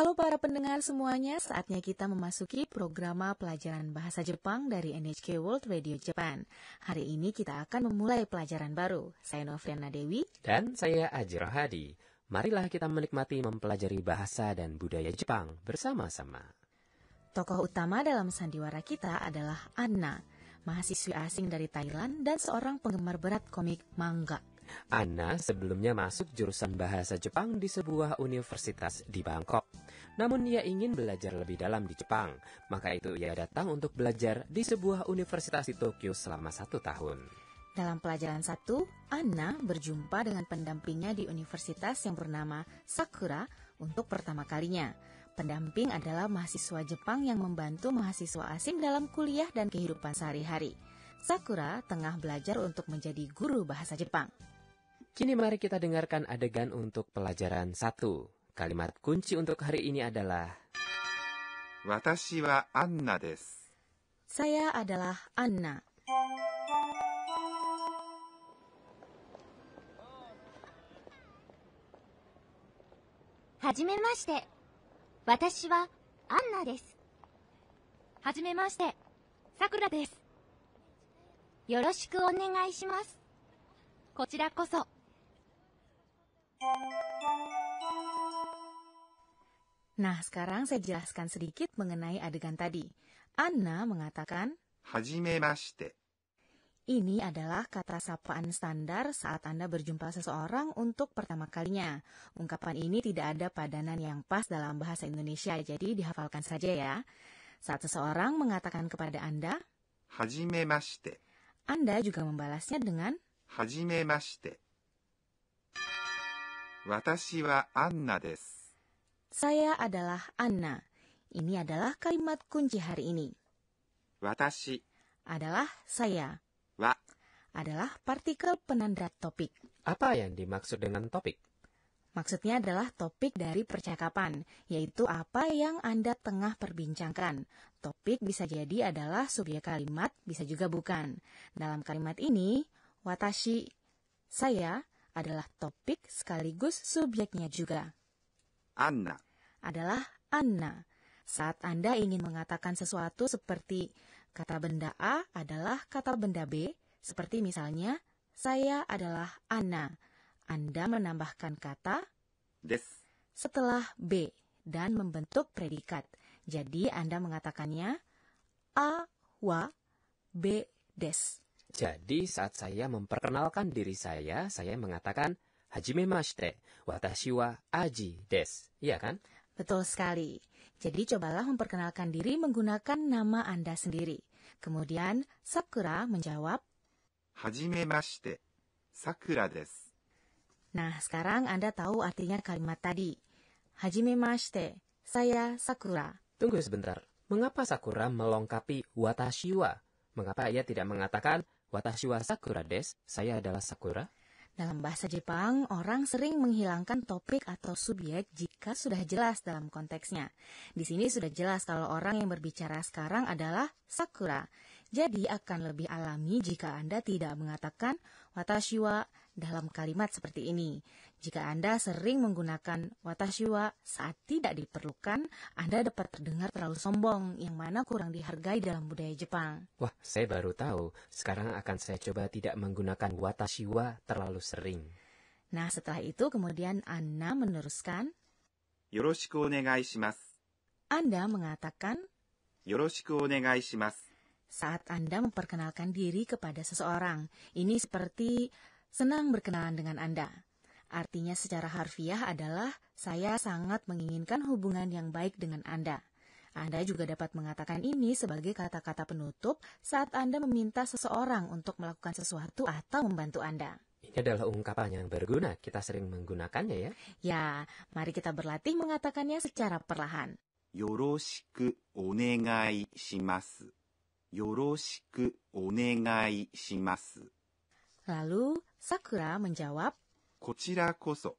Halo para pendengar semuanya, saatnya kita memasuki program pelajaran bahasa Jepang dari NHK World Radio Japan. Hari ini kita akan memulai pelajaran baru. Saya Novriana Dewi. Dan saya Aji Rohadi. Marilah kita menikmati mempelajari bahasa dan budaya Jepang bersama-sama. Tokoh utama dalam sandiwara kita adalah Anna, mahasiswi asing dari Thailand dan seorang penggemar berat komik manga. Anna sebelumnya masuk jurusan bahasa Jepang di sebuah universitas di Bangkok. Namun ia ingin belajar lebih dalam di Jepang, maka itu ia datang untuk belajar di sebuah universitas di Tokyo selama 1 tahun. Dalam pelajaran 1, Anna berjumpa dengan pendampingnya di universitas yang bernama Sakura untuk pertama kalinya. Pendamping adalah mahasiswa Jepang yang membantu mahasiswa asing dalam kuliah dan kehidupan sehari-hari. Sakura tengah belajar untuk menjadi guru bahasa Jepang. Kini mari kita dengarkan adegan untuk pelajaran 1. Kalimat kunci untuk hari ini adalah Watashi wa Anna desu. Saya adalah Anna. Hajimemashite. Watashi wa Anna desu. Hajimemashite. Sakura desu. Yoroshiku onegai shimasu. Kochira koso. Nah, sekarang saya jelaskan sedikit mengenai adegan tadi. Anna mengatakan, Hajimemashite. ini adalah kata sapaan standar saat Anda berjumpa seseorang untuk pertama kalinya. Ungkapan ini tidak ada padanan yang pas dalam bahasa Indonesia, jadi dihafalkan saja ya. Saat seseorang mengatakan kepada Anda, Hajimemashite. Anda juga membalasnya dengan Hajimemashite. Watashi wa Anna desu. saya adalah Anna. Ini adalah kalimat kunci hari ini. Watashi Adalah saya. wa Adalah partikel penanda topik. apa yang dimaksud dengan topik? Maksudnya adalah topik dari percakapan, yaitu apa yang Anda tengah perbincangkan. Topik bisa jadi adalah subjek kalimat, bisa juga bukan. Dalam kalimat ini, watashi, saya, adalah topik sekaligus subjeknya juga. Anna Adalah Anna. Saat Anda ingin mengatakan sesuatu seperti kata benda A adalah kata benda B, seperti misalnya, saya adalah Anna. Anda menambahkan kata desu. setelah B dan membentuk predikat. Jadi Anda mengatakannya A wa B des. Jadi saat saya memperkenalkan diri saya mengatakan Hajimemashite, watashi wa Aji desu. Iya kan? Betul sekali. Jadi cobalah memperkenalkan diri menggunakan nama Anda sendiri. Kemudian Sakura menjawab, Hajimemashite. Sakura desu. nah sekarang Anda tahu artinya kalimat tadi. Hajimemashite, saya Sakura. Tunggu sebentar. Mengapa Sakura melengkapi watashi wa? Mengapa ia tidak mengatakan watashi wa Sakura desu? Saya adalah Sakura. Dalam bahasa Jepang, orang sering menghilangkan topik atau subjek jika sudah jelas dalam konteksnya. Di sini sudah jelas kalau orang yang berbicara sekarang adalah Sakura. Jadi akan lebih alami jika Anda tidak mengatakan watashi wa dalam kalimat seperti ini. Jika Anda sering menggunakan watashi wa saat tidak diperlukan, Anda dapat terdengar terlalu sombong, yang mana kurang dihargai dalam budaya Jepang. Wah, saya baru tahu. Sekarang akan saya coba tidak menggunakan watashi wa terlalu sering. Nah, setelah itu kemudian Anna meneruskan, Yoroshiku onegai shimasu. Anda mengatakan Yoroshiku onegai shimasu. saat Anda memperkenalkan diri kepada seseorang. Ini seperti senang berkenalan dengan Anda. Artinya secara harfiah adalah saya sangat menginginkan hubungan yang baik dengan Anda. Anda juga dapat mengatakan ini sebagai kata-kata penutup saat Anda meminta seseorang untuk melakukan sesuatu atau membantu Anda. Ini adalah ungkapan yang berguna. Kita sering menggunakannya ya. Ya, mari kita berlatih mengatakannya secara perlahan. Yoroshiku onegai shimasu. Yoroshiku onegai shimasu. Lalu Sakura menjawab, Kochira koso.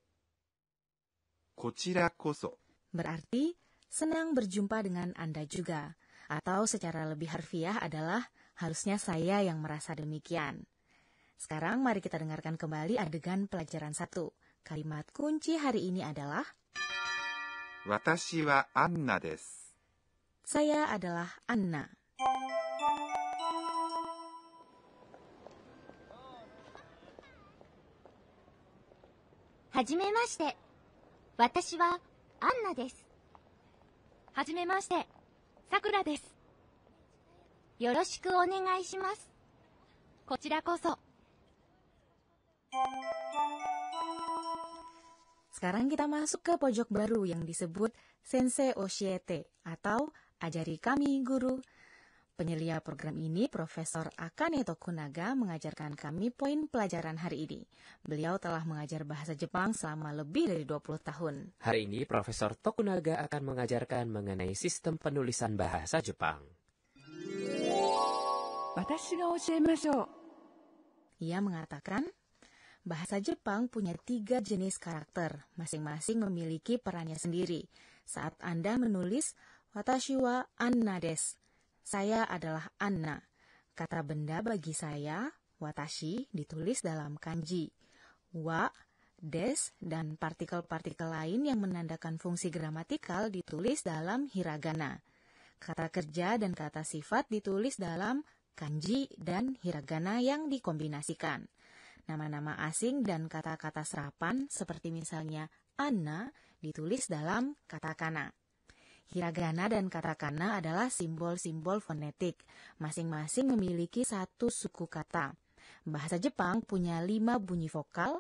Kochira koso. berarti senang berjumpa dengan Anda juga. Atau secara lebih harfiah adalah harusnya saya yang merasa demikian. Sekarang mari kita dengarkan kembali adegan pelajaran 1. Kalimat kunci hari ini adalah 私はアンナです。Saya adalah Anna. はじめまして。私はアンナです。はじめまして、さくらです。よろしくお願いします。こちらこそ。Sekarang kita masuk ke pojok baru yang disebut Sensei Oshiete atau Ajari Kami Guru. Penyelia program ini, Profesor Akane Tokunaga, mengajarkan kami poin pelajaran hari ini. Beliau telah mengajar bahasa Jepang selama lebih dari 20 tahun. Hari ini Profesor Tokunaga akan mengajarkan mengenai sistem penulisan bahasa Jepang. Ia mengatakan, bahasa Jepang punya 3 jenis karakter, masing-masing memiliki perannya sendiri. Saat Anda menulis, watashi wa Anna desu, saya adalah Anna. Kata benda bagi saya, watashi, ditulis dalam kanji. Wa, des, dan partikel-partikel lain yang menandakan fungsi gramatikal ditulis dalam hiragana. Kata kerja dan kata sifat ditulis dalam kanji dan hiragana yang dikombinasikan. Nama-nama asing dan kata-kata serapan seperti misalnya Anna ditulis dalam katakana. Hiragana dan katakana adalah simbol-simbol fonetik. Masing-masing memiliki satu suku kata. Bahasa Jepang punya 5 bunyi vokal.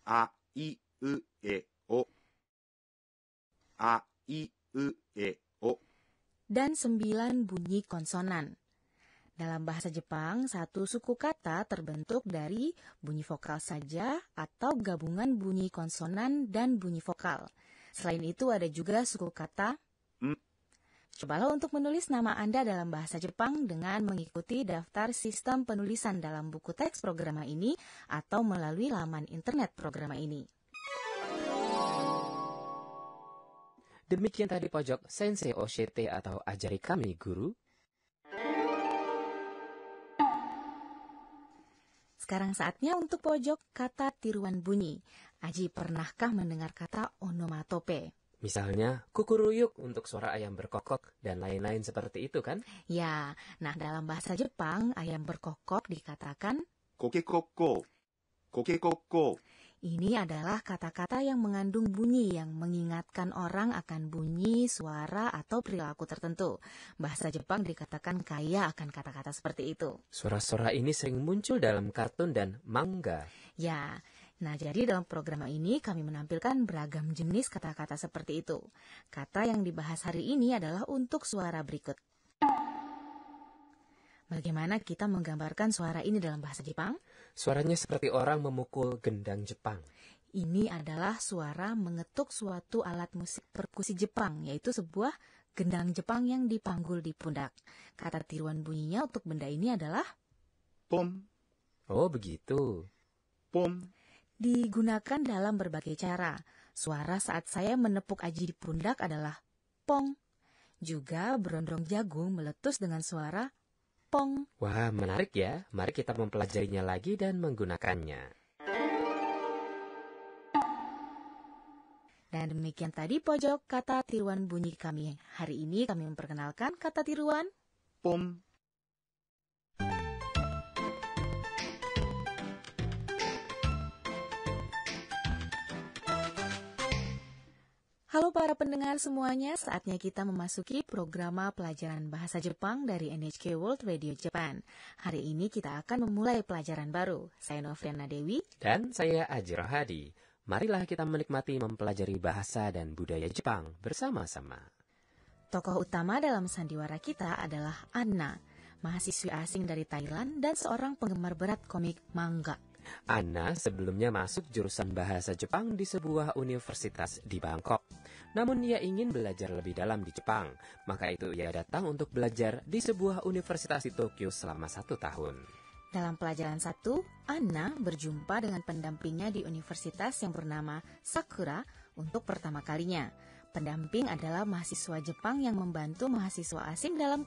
A, I, U, E, O. A, I, U, E, O. Dan 9 bunyi konsonan. Dalam bahasa Jepang, satu suku kata terbentuk dari bunyi vokal saja atau gabungan bunyi konsonan dan bunyi vokal. Selain itu ada juga suku kata. Cobalah untuk menulis nama Anda dalam bahasa Jepang dengan mengikuti daftar sistem penulisan dalam buku teks programa ini atau melalui laman internet programa ini. Demikian tadi pojok Sensei Oshiete atau Ajari Kami Guru. Sekarang saatnya untuk pojok kata tiruan bunyi. Aji, pernahkah mendengar kata onomatope? Misalnya, kukuruyuk untuk suara ayam berkokok dan lain-lain seperti itu kan? Ya, nah dalam bahasa Jepang, ayam berkokok dikatakan kokekokko. Kokekokko. Ini adalah kata-kata yang mengandung bunyi yang mengingatkan orang akan bunyi, suara, atau perilaku tertentu. Bahasa Jepang dikatakan kaya akan kata-kata seperti itu. Suara-suara ini sering muncul dalam kartun dan manga. Ya, nah jadi dalam program ini kami menampilkan beragam jenis kata-kata seperti itu. Kata yang dibahas hari ini adalah untuk suara berikut. Bagaimana kita menggambarkan suara ini dalam bahasa Jepang? Suaranya seperti orang memukul gendang Jepang. Ini adalah suara mengetuk suatu alat musik perkusi Jepang, yaitu sebuah gendang Jepang yang dipanggul di pundak. Kata tiruan bunyinya untuk benda ini adalah pom. Oh, begitu. Pom. Digunakan dalam berbagai cara. Suara saat saya menepuk Aji di pundak adalah pong. Juga berondong jagung meletus dengan suara pong. Wah, menarik ya. Mari kita mempelajarinya lagi dan menggunakannya. Dan demikian tadi pojok kata tiruan bunyi kami. Hari ini kami memperkenalkan kata tiruan pom. Halo para pendengar semuanya, saatnya kita memasuki program pelajaran bahasa Jepang dari NHK World Radio Japan. Hari ini kita akan memulai pelajaran baru. Saya Novriana Dewi. Dan saya Aji Rohadi. Marilah kita menikmati mempelajari bahasa dan budaya Jepang bersama-sama. Tokoh utama dalam sandiwara kita adalah Anna, mahasiswi asing dari Thailand dan seorang penggemar berat komik manga. Anna sebelumnya masuk jurusan bahasa Jepang di sebuah universitas di Bangkok. Namun ia ingin belajar lebih dalam di Jepang, maka itu ia datang untuk belajar di sebuah universitas di Tokyo selama 1 tahun. Dalam pelajaran 1, Anna berjumpa dengan pendampingnya di universitas yang bernama Sakura untuk pertama kalinya. Pendamping adalah mahasiswa Jepang yang membantu mahasiswa asing dalam